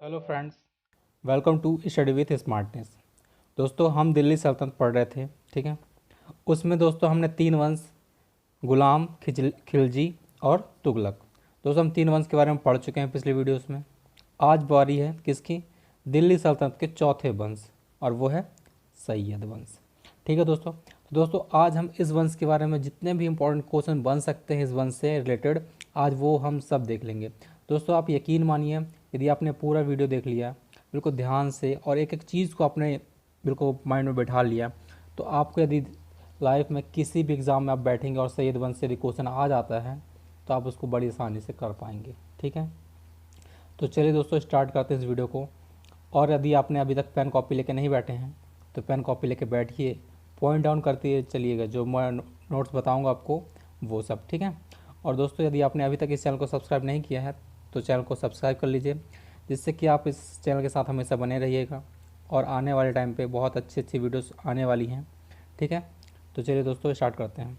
Hello friends, welcome to study with smartness. दोस्तों, हम दिल्ली सल्तनत पढ़ रहे थे, ठीक है। उसमें दोस्तों हमने तीन वंश, गुलाम, खिलजी और तुगलक। दोस्तों हम तीन वंश के बारे में पढ़ चुके हैं पिछले वीडियोस में। आज बारी है किसकी? दिल्ली सल्तनत के चौथे वंश, और वो है सैयद वंश। ठीक है दोस्तों। तो दोस्तों आज हम इस वंश के बारे में जितने भी इंपॉर्टेंट क्वेश्चन बन सकते हैं इस वंश से रिलेटेड, आज वो हम सब देख लेंगे। दोस्तों आप यकीन मानिए, यदि आपने पूरा वीडियो देख लिया बिल्कुल ध्यान से और एक एक चीज़ को अपने बिल्कुल माइंड में बैठा लिया, तो आपको यदि लाइफ में किसी भी एग्ज़ाम में आप बैठेंगे और सैयद वंश से यदि क्वेश्चन आ जाता है तो आप उसको बड़ी आसानी से कर पाएंगे। ठीक है, तो चलिए दोस्तों स्टार्ट करते हैं इस वीडियो को। और यदि आपने अभी तक पेन कॉपी लेके नहीं बैठे हैं तो पेन कॉपी लेके बैठिए, पॉइंट डाउन करते चलिएगा, जो मैं नोट्स बताऊंगा आपको वो सब। ठीक है। और दोस्तों यदि आपने अभी तक इस चैनल को सब्सक्राइब नहीं किया है तो चैनल को सब्सक्राइब कर लीजिए, जिससे कि आप इस चैनल के साथ हमेशा बने रहिएगा और आने वाले टाइम पे बहुत अच्छी अच्छी वीडियोस आने वाली हैं। ठीक है, तो चलिए दोस्तों स्टार्ट करते हैं।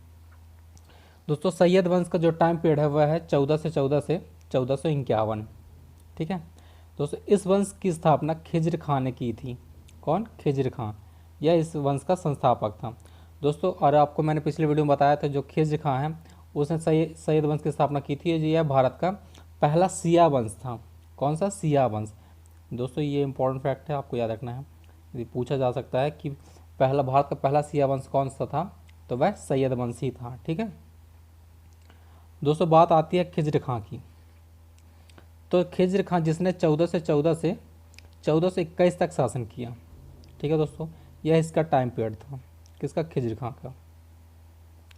दोस्तों सैयद वंश का जो टाइम पीरियड है वह है 14 से 1451। ठीक है दोस्तों, इस वंश की स्थापना खिज्र खां ने की थी। कौन? खिज्र खां, यह इस वंश का संस्थापक था दोस्तों। और आपको मैंने पिछले वीडियो में बताया था जो खिज्र खां है उसने सैयद वंश की स्थापना की थी। यह भारत का पहला सिया वंश था। कौन सा? सिया वंश। दोस्तों ये इंपॉर्टेंट फैक्ट है, आपको याद रखना है। यदि पूछा जा सकता है कि पहला भारत का पहला सिया वंश कौन सा था, तो वह सैयद वंश ही था। ठीक है दोस्तों, बात आती है खिज्र खां की। तो खिज्र खां जिसने 1421 तक शासन किया। ठीक है दोस्तों, यह इसका टाइम पीरियड था। किसका? खिज्र खां का।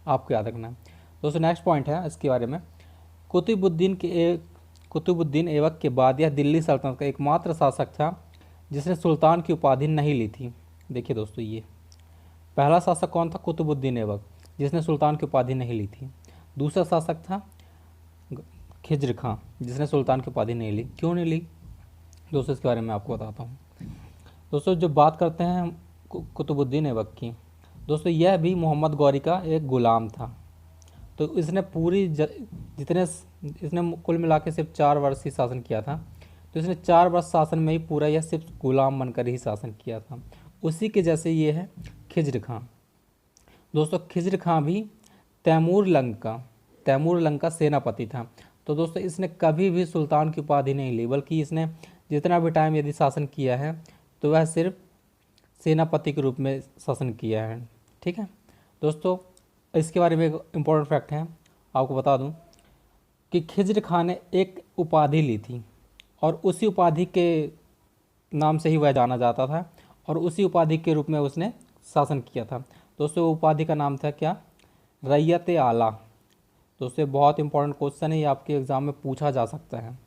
आपको याद रखना है दोस्तों। नेक्स्ट पॉइंट है इसके बारे में, कुतुबुद्दीन ऐबक के बाद यह दिल्ली सल्तनत का एकमात्र शासक था जिसने सुल्तान की उपाधि नहीं ली थी। देखिए दोस्तों, ये पहला शासक कौन था? कुतुबुद्दीन ऐबक, जिसने सुल्तान की उपाधि नहीं ली थी। दूसरा शासक था खिज्र खां, जिसने सुल्तान की उपाधि नहीं ली। क्यों नहीं ली दोस्तों, इसके बारे में आपको बताता हूँ। दोस्तों जो बात करते हैं कुतुबुद्दीन ऐबक की, दोस्तों यह भी मोहम्मद गौरी का एक गुलाम था। तो इसने जितने इसने कुल मिला के सिर्फ 4 वर्ष ही शासन किया था। तो इसने 4 वर्ष शासन में ही पूरा यह सिर्फ गुलाम बनकर ही शासन किया था। उसी के जैसे ये है खिज्र खां। दोस्तों खिज्र खां भी तैमूर लंग का सेनापति था। तो दोस्तों इसने कभी भी सुल्तान की उपाधि नहीं ली, बल्कि इसने जितना भी टाइम यदि शासन किया है तो वह सिर्फ सेनापति के रूप में शासन किया है। ठीक है दोस्तों, इसके बारे में एक इम्पोर्टेंट फैक्ट है, आपको बता दूं कि खिज्र खां ने एक उपाधि ली थी और उसी उपाधि के नाम से ही वह जाना जाता था और उसी उपाधि के रूप में उसने शासन किया था। दोस्तों उपाधि का नाम था क्या? रैयत आला। दोस्तों बहुत इंपॉर्टेंट क्वेश्चन है, ये आपके एग्ज़ाम में पूछा जा सकता है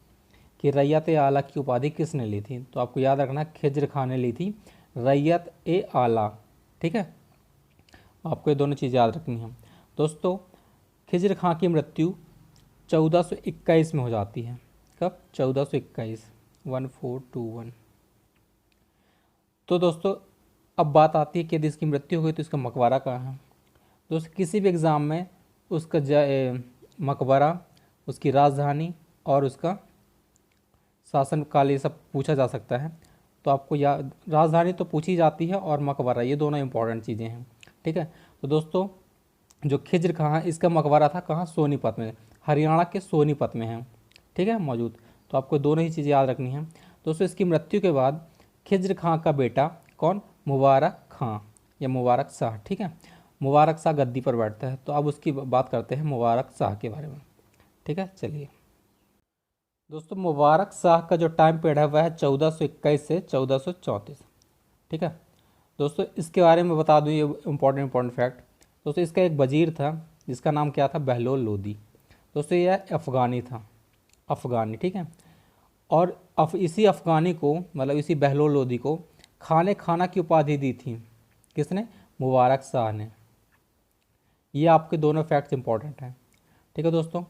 कि रैयत आला की उपाधि किसने ली थी। तो आपको याद रखना खिज्र खां ने ली थी रैयत ए आला। ठीक है, आपको ये दोनों चीज़ याद रखनी है दोस्तों। खिज्र खां की मृत्यु 1421 में हो जाती है। कब? 1421, 1421। तो दोस्तों अब बात आती है कि यदि इसकी मृत्यु हो गई तो इसका मकबरा कहाँ है। दोस्तों किसी भी एग्ज़ाम में उसका मकबरा, उसकी राजधानी और उसका शासनकाल ये सब पूछा जा सकता है। तो आपको याद, राजधानी तो पूछी जाती है और मकबरा, ये दोनों इंपॉर्टेंट चीज़ें हैं। ठीक है, तो दोस्तों जो खिज्र खां है इसका मकबरा था कहाँ? सोनीपत में, हरियाणा के सोनीपत में है। ठीक है मौजूद। तो आपको दोनों ही चीज़ें याद रखनी है दोस्तों। इसकी मृत्यु के बाद खिज्र खां का बेटा कौन? मुबारक खां या मुबारक शाह। ठीक है, मुबारक शाह गद्दी पर बैठता है। तो अब उसकी बात करते हैं मुबारक शाह के बारे में। ठीक है, चलिए दोस्तों, मुबारक शाह का जो टाइम पीरियड है वह है 1421 से 1434। ठीक है दोस्तों, इसके बारे में बता दूं ये इंपॉर्टेंट फैक्ट। दोस्तों इसका एक वजीर था जिसका नाम क्या था? बहलोल लोदी। दोस्तों यह अफ़गानी था, अफ़गानी। ठीक है, और इसी अफ़गानी को, मतलब इसी बहलोल लोदी को खाने खाना की उपाधि दी थी। किसने? मुबारक शाह ने। ये आपके दोनों फैक्ट्स इंपॉर्टेंट हैं। ठीक है दोस्तों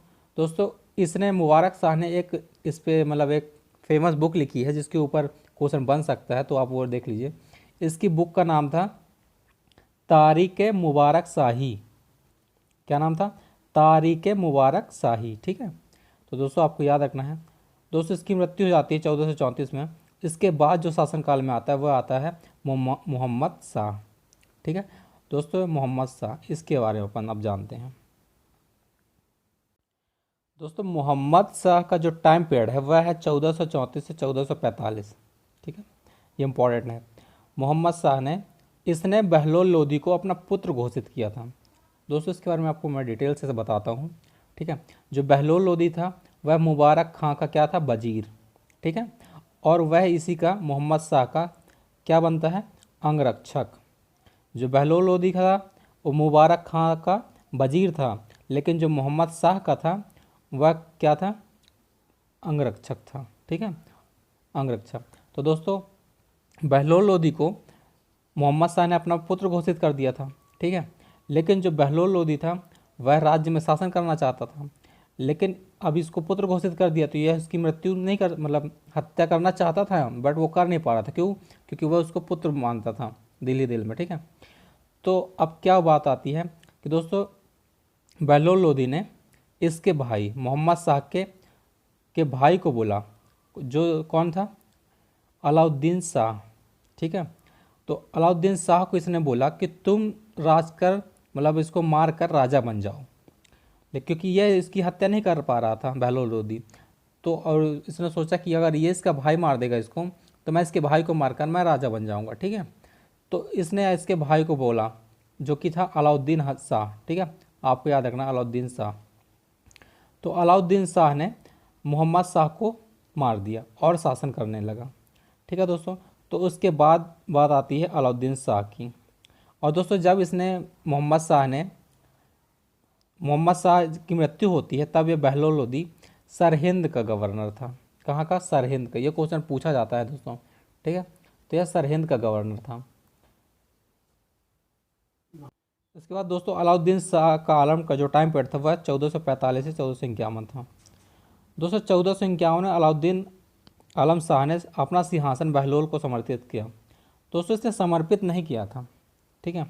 इसने, मुबारक शाह ने एक इस पे मतलब एक फेमस बुक लिखी है जिसके ऊपर क्वेश्चन बन सकता है, तो आप वो देख लीजिए। इसकी बुक का नाम था तारीख़ मुबारक शाही। क्या नाम था? तारीख़ मुबारक शाही। ठीक है, तो दोस्तों आपको याद रखना है। दोस्तों इसकी मृत्यु हो जाती है 1434 में इसके बाद जो शासनकाल में आता है वह आता है मोहम्मद शाह। ठीक है दोस्तों, मोहम्मद शाह, इसके बारे में अपन अब जानते हैं। दोस्तों मोहम्मद शाह का जो टाइम पीरियड है वह है 1434 से 1445। ठीक है, ये इम्पोर्टेंट है। मोहम्मद शाह ने इसने बहलोल लोदी को अपना पुत्र घोषित किया था। दोस्तों इसके बारे में आपको मैं डिटेल से बताता हूँ। ठीक है, जो बहलोल लोदी था वह मुबारक खां का क्या था, वजीर। ठीक है, और वह इसी का मोहम्मद शाह का क्या बनता है, अंगरक्षक। जो बहलोल लोदी था वो मुबारक खां का वजीर था, लेकिन जो मोहम्मद शाह का था वह क्या था, अंगरक्षक था। ठीक है, अंगरक्षक। तो दोस्तों बहलोल लोदी को मोहम्मद शाह ने अपना पुत्र घोषित कर दिया था। ठीक है, लेकिन जो बहलोल लोदी था वह राज्य में शासन करना चाहता था, लेकिन अब इसको पुत्र घोषित कर दिया तो यह इसकी मृत्यु नहीं कर, मतलब हत्या करना चाहता था, बट वो कर नहीं पा रहा था। क्यों? क्योंकि वह उसको पुत्र मानता था दिल ही दिल में। ठीक है, तो अब क्या बात आती है कि दोस्तों बहलोल लोदी ने इसके भाई मोहम्मद शाह के भाई को बोला, जो कौन था, अलाउद्दीन शाह। ठीक है, तो अलाउद्दीन शाह को इसने बोला कि तुम राज कर, मतलब इसको मार कर राजा बन जाओ। लेकिन क्योंकि यह इसकी हत्या नहीं कर पा रहा था बहलोल लोदी, तो और इसने सोचा कि अगर ये इसका भाई मार देगा इसको तो मैं इसके भाई को मारकर मैं राजा बन जाऊंगा। ठीक है, तो इसने इसके भाई को बोला, जो कि था अलाउद्दीन शाह। ठीक है, आपको याद रखना अलाउद्दीन शाह। तो अलाउद्दीन शाह ने मोहम्मद शाह को मार दिया और शासन करने लगा। ठीक है दोस्तों, तो उसके बाद बात आती है अलाउद्दीन शाह की। और दोस्तों जब इसने मोहम्मद शाह की मृत्यु होती है तब ये बहलोल लोदी सरहिंद का गवर्नर था। कहाँ का? सरहिंद का। ये क्वेश्चन पूछा जाता है दोस्तों। ठीक है, तो यह सरहिंद का गवर्नर था। इसके बाद दोस्तों अलाउद्दीन शाह का आलम का जो टाइम पीरियड था वह 1445 से 1451 था। दोस्तों 1451 में अलाउद्दीन आलम शाह ने अपना सिंहासन बहलोल को समर्पित किया। दोस्तों इसने समर्पित नहीं किया था। ठीक है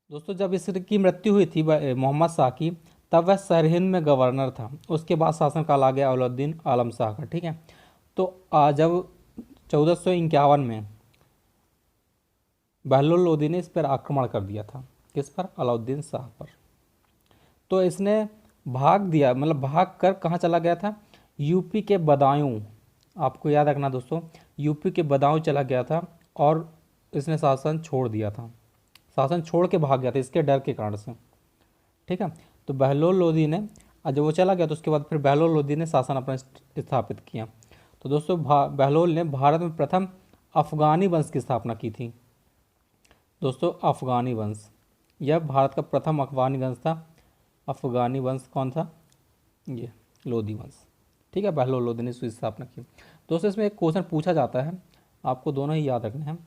दोस्तों, जब इसकी मृत्यु हुई थी मोहम्मद शाह की, तब वह सरहिंद में गवर्नर था। उसके बाद शासनकाल आ गया अलाउद्दीन आलम शाह का। ठीक है, तो जब 1451 में बहलोल लोदी ने इस पर आक्रमण कर दिया था। किस पर? अलाउद्दीन शाह पर। तो इसने भाग दिया, मतलब भाग कर कहाँ चला गया था? यूपी के बदायूं। आपको याद रखना दोस्तों, यूपी के बदायूं चला गया था और इसने शासन छोड़ दिया था। शासन छोड़ के भाग गया था इसके डर के कारण से। ठीक है, तो बहलोल लोदी ने जब वो चला गया तो उसके बाद फिर बहलोल लोदी ने शासन अपना स्थापित किया। तो दोस्तों बहलोल ने भारत में प्रथम अफगानी वंश की स्थापना की थी। दोस्तों अफगानी वंश, यह भारत का प्रथम अफगानी वंश था। अफगानी वंश कौन था? ये लोदी वंश। ठीक है, बहलोल लोदी ने इसकी स्थापना की। दोस्तों इसमें एक क्वेश्चन पूछा जाता है, आपको दोनों ही याद रखने हैं,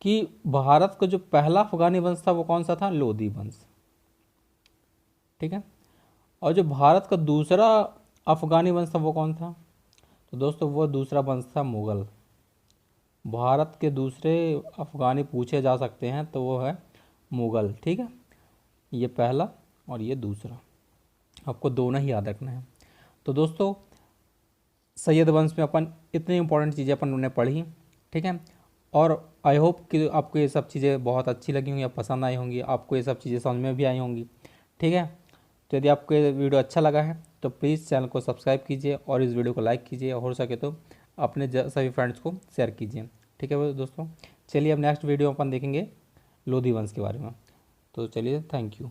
कि भारत का जो पहला अफगानी वंश था वो कौन सा था? लोदी वंश। ठीक है, और जो भारत का दूसरा अफगानी वंश था वो कौन था? तो दोस्तों वो दूसरा वंश था मुगल। भारत के दूसरे अफगानी पूछे जा सकते हैं तो वो है मुगल। ठीक है, ये पहला और ये दूसरा, आपको दोनों ही याद रखना है। तो दोस्तों सैयद वंश में अपन इतनी इंपॉर्टेंट चीज़ें अपन ने पढ़ी। ठीक है, और आई होप कि आपको ये सब चीज़ें बहुत अच्छी लगी होंगी, पसंद आई होंगी, आपको ये सब चीज़ें समझ में भी आई होंगी। ठीक है, तो यदि आपको ये वीडियो अच्छा लगा है तो प्लीज़ चैनल को सब्सक्राइब कीजिए और इस वीडियो को लाइक कीजिए, और हो सके तो अपने सभी फ्रेंड्स को शेयर कीजिए। ठीक है दोस्तों, चलिए अब नेक्स्ट वीडियो अपन देखेंगे लोदी वंश के बारे में। तो चलिए, थैंक यू।